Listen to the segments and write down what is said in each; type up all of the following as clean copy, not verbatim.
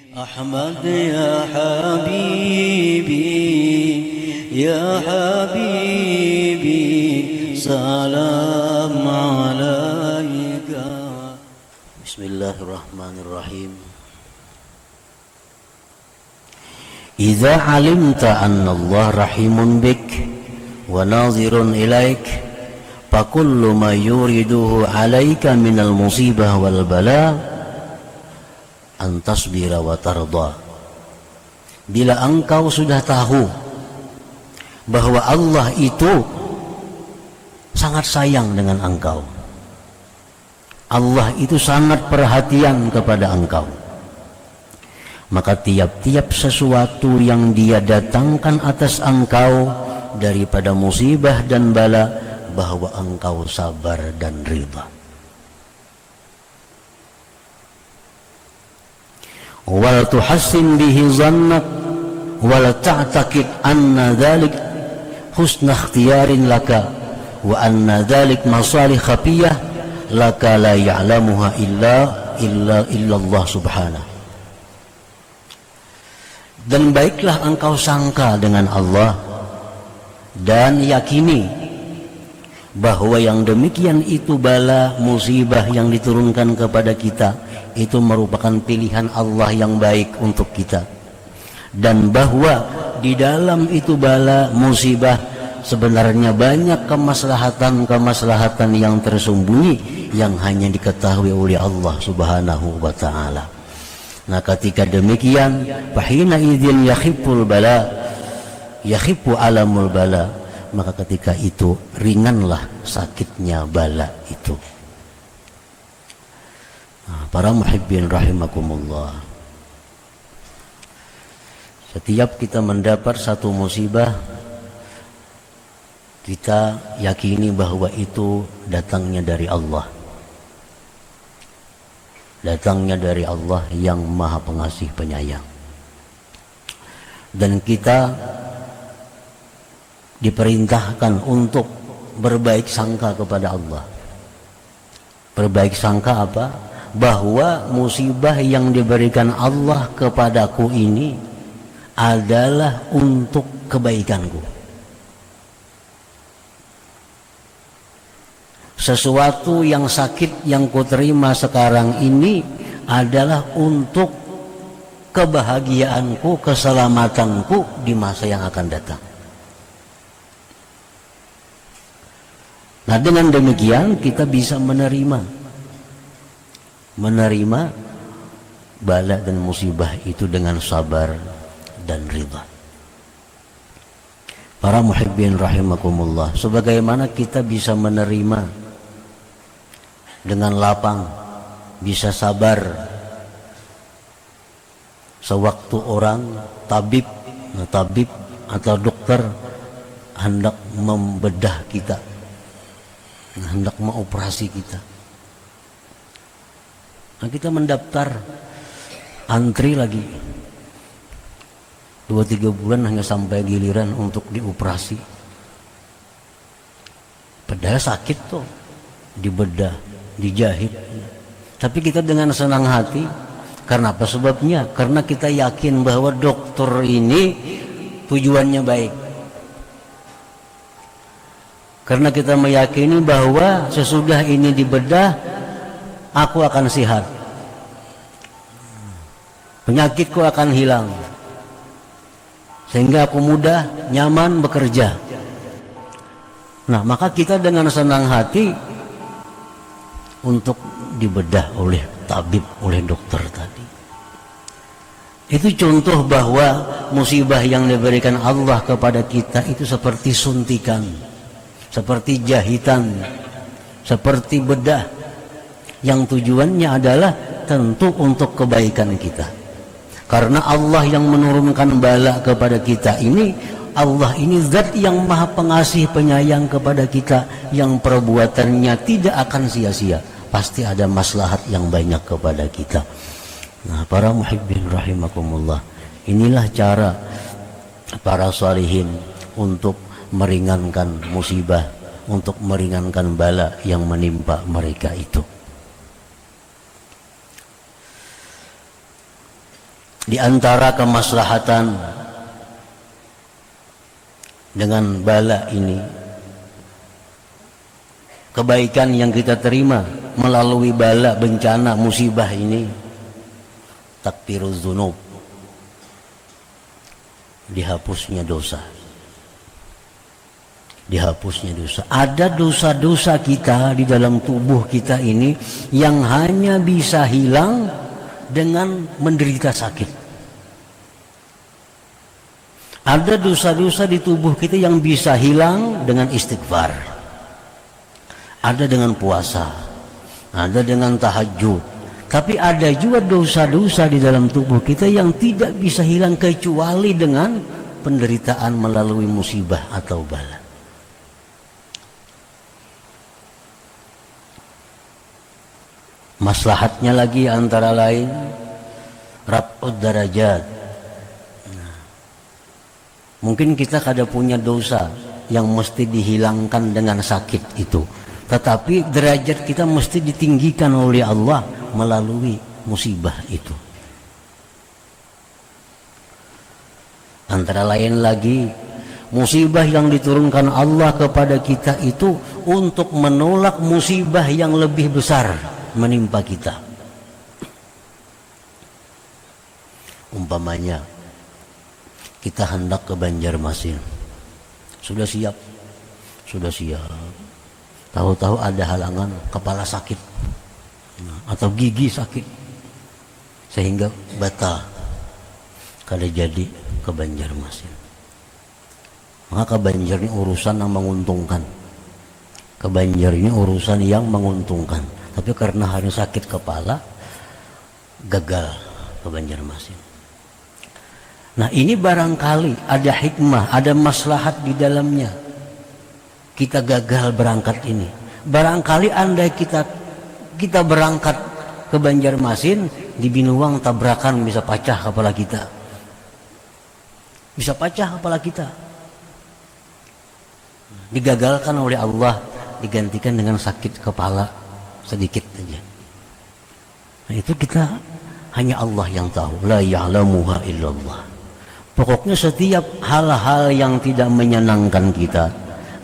أحمد يا حبيبي يا حبيبي سلام عليك. بسم الله الرحمن الرحيم. إذا علمت أن الله رحيم بك وناظر إليك فكل ما يريده عليك من المصيبة والبلاء أن تصبر وترضى. Bila engkau sudah tahu bahwa Allah itu sangat sayang dengan engkau, Allah itu sangat perhatian kepada engkau, maka tiap-tiap sesuatu yang Dia datangkan atas engkau daripada musibah dan bala, bahwa engkau sabar dan ridha. Wal tuhassin bihi zannak wal ta'taqid anna dhalik husna ikhtiyarin laka wa anna dhalik masalih khafiyah laka la ya'lamuha illa Allah subhanahu. Dan baiklah engkau sangka dengan Allah dan yakini bahwa yang demikian itu bala musibah yang diturunkan kepada kita itu merupakan pilihan Allah yang baik untuk kita, dan bahwa di dalam itu bala musibah sebenarnya banyak kemaslahatan yang tersembunyi yang hanya diketahui oleh Allah subhanahu wa ta'ala. Nah, ketika demikian fahina idzin yakhiful bala yakhifu alamul bala, maka ketika itu ringanlah sakitnya bala itu. Nah, para muhibbin rahimakumullah, setiap kita mendapat satu musibah, kita yakini bahwa itu datangnya dari Allah, datangnya dari Allah yang maha pengasih penyayang, dan kita diperintahkan untuk berbaik sangka kepada Allah. Berbaik sangka apa? Bahwa musibah yang diberikan Allah kepadaku ini adalah untuk kebaikanku. Sesuatu yang sakit yang kuterima sekarang ini adalah untuk kebahagiaanku, keselamatanku di masa yang akan datang. Nah, dengan demikian kita bisa menerima bala dan musibah itu dengan sabar dan ridha. Para muhibbin rahimakumullah, sebagaimana kita bisa menerima dengan lapang, bisa sabar sewaktu orang tabib atau dokter hendak membedah kita, hendak mengoperasi kita. Nah, kita mendaftar, antri lagi 2-3 bulan hanya sampai giliran untuk dioperasi. Padahal sakit tuh, dibedah, dijahit. Tapi kita dengan senang hati. Karena apa sebabnya? Karena kita yakin bahwa dokter ini tujuannya baik. Karena kita meyakini bahwa sesudah ini dibedah, aku akan sehat, penyakitku akan hilang, sehingga aku mudah, nyaman bekerja. Nah, maka kita dengan senang hati untuk dibedah oleh tabib, oleh dokter tadi. Itu contoh bahwa musibah yang diberikan Allah kepada kita itu seperti suntikan, seperti jahitan, seperti bedah, yang tujuannya adalah tentu untuk kebaikan kita. Karena Allah yang menurunkan bala kepada kita ini, Allah ini zat yang maha pengasih penyayang kepada kita, yang perbuatannya tidak akan sia-sia, pasti ada maslahat yang banyak kepada kita. Nah, para muhibbin rahimakumullah, inilah cara para salihin untuk meringankan musibah, untuk meringankan bala yang menimpa mereka itu. Di antara kemaslahatan dengan bala ini, kebaikan yang kita terima melalui bala, bencana, musibah ini, takfiruz dzunub, dihapusnya dosa. Dihapusnya dosa. Ada dosa-dosa kita di dalam tubuh kita ini yang hanya bisa hilang dengan menderita sakit. Ada dosa-dosa di tubuh kita yang bisa hilang dengan istighfar. Ada dengan puasa. Ada dengan tahajud. Tapi ada juga dosa-dosa di dalam tubuh kita yang tidak bisa hilang kecuali dengan penderitaan melalui musibah atau bala. Maslahatnya lagi antara lain raf'ud darajat. Mungkin kita kada punya dosa yang mesti dihilangkan dengan sakit itu, tetapi derajat kita mesti ditinggikan oleh Allah melalui musibah itu. Antara lain lagi musibah yang diturunkan Allah kepada kita itu untuk menolak musibah yang lebih besar menimpa kita. Umpamanya kita hendak ke Banjarmasin, sudah siap, tahu-tahu ada halangan, kepala sakit atau gigi sakit sehingga batal, kada jadi ke Banjarmasin. Maka ke Banjar ini urusan yang menguntungkan, ke Banjar ini urusan yang menguntungkan. Tapi karena harus sakit kepala, gagal ke Banjarmasin. Nah, ini barangkali ada hikmah, ada maslahat di dalamnya. Kita gagal berangkat ini. Barangkali andai kita berangkat ke Banjarmasin, di Binuang tabrakan bisa pecah kepala kita. Bisa pecah kepala kita. Digagalkan oleh Allah, digantikan dengan sakit kepala sedikit saja. Nah, itu kita hanya Allah yang tahu. La ya'lamuha illallah. Pokoknya setiap hal-hal yang tidak menyenangkan kita,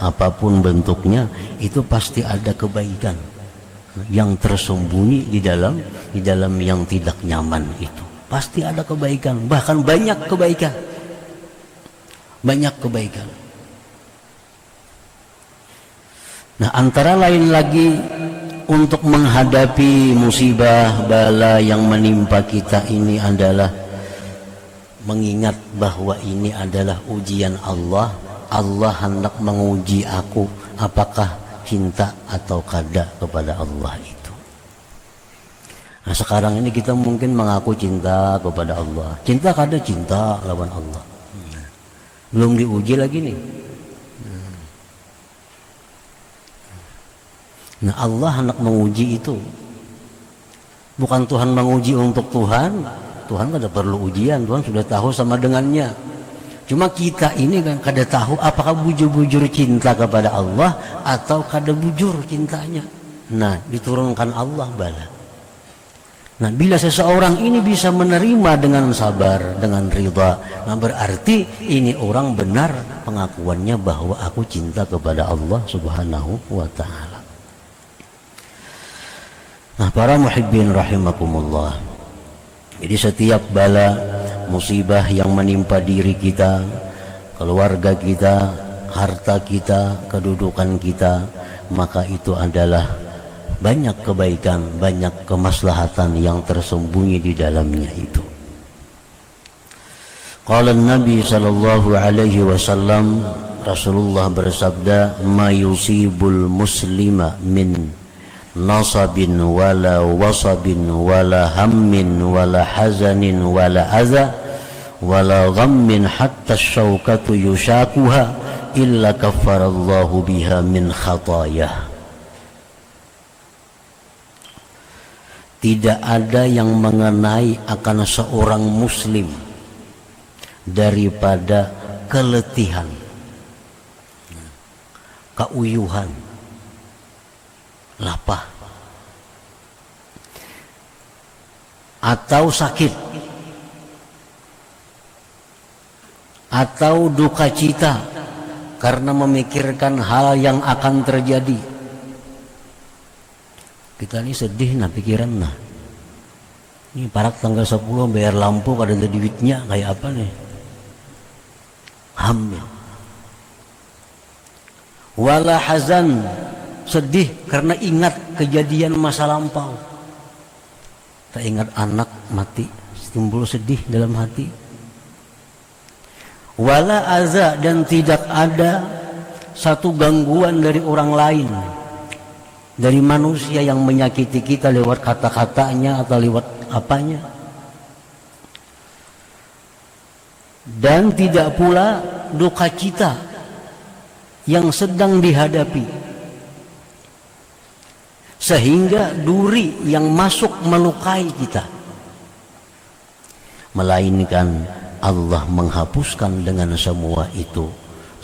apapun bentuknya, itu pasti ada kebaikan yang tersembunyi di dalam yang tidak nyaman itu. Pasti ada kebaikan, bahkan banyak kebaikan. Banyak kebaikan. Nah, antara lain lagi untuk menghadapi musibah bala yang menimpa kita ini adalah mengingat bahwa ini adalah ujian Allah. Allah hendak menguji aku apakah cinta atau kada kepada Allah itu. Nah, sekarang ini kita mungkin mengaku cinta kepada Allah. Cinta kada cinta lawan Allah. Belum diuji lagi nih. Nah, Allah hendak menguji itu. Bukan Tuhan menguji untuk Tuhan. Tuhan kada perlu ujian, Tuhan sudah tahu sama dengannya. Cuma kita ini kan kada tahu apakah bujur-bujur cinta kepada Allah atau kada bujur cintanya. Nah, diturunkan Allah bala. Nah, bila seseorang ini bisa menerima dengan sabar, dengan ridha, nah berarti ini orang benar pengakuannya bahwa aku cinta kepada Allah Subhanahu wa ta'ala. Nah, para muhibbin rahimakumullah. Jadi setiap bala, musibah yang menimpa diri kita, keluarga kita, harta kita, kedudukan kita, maka itu adalah banyak kebaikan, banyak kemaslahatan yang tersembunyi di dalamnya itu. Qala Nabi sallallahu alaihi wasallam, Rasulullah bersabda, "Ma yusibul muslima min nasabin wala wasabin wala hammin wala hazanin wala adha wala ghammin hatta syaukatu yushakuha illa kaffarallahu biha min khatayah." Tidak ada yang mengenai akan seorang muslim daripada keletihan, keuyuhan, lapah, atau sakit, atau duka cita karena memikirkan hal yang akan terjadi. Kita ini sedih nah pikiran nah. Ini parak tanggal 10 bayar lampu kada ada duitnya kayak apa nih? Hamil. Wala hazan, sedih karena ingat kejadian masa lampau. Tak ingat anak mati, timbul sedih dalam hati. Wala aza, dan tidak ada satu gangguan dari orang lain, dari manusia yang menyakiti kita lewat kata-katanya atau lewat apanya. Dan tidak pula duka cita yang sedang dihadapi, sehingga duri yang masuk melukai kita, melainkan Allah menghapuskan dengan semua itu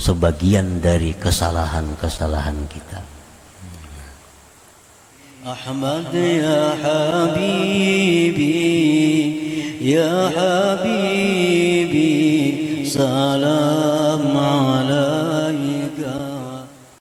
sebagian dari kesalahan-kesalahan kita. Ahmad ya habibi, ya habibi, salam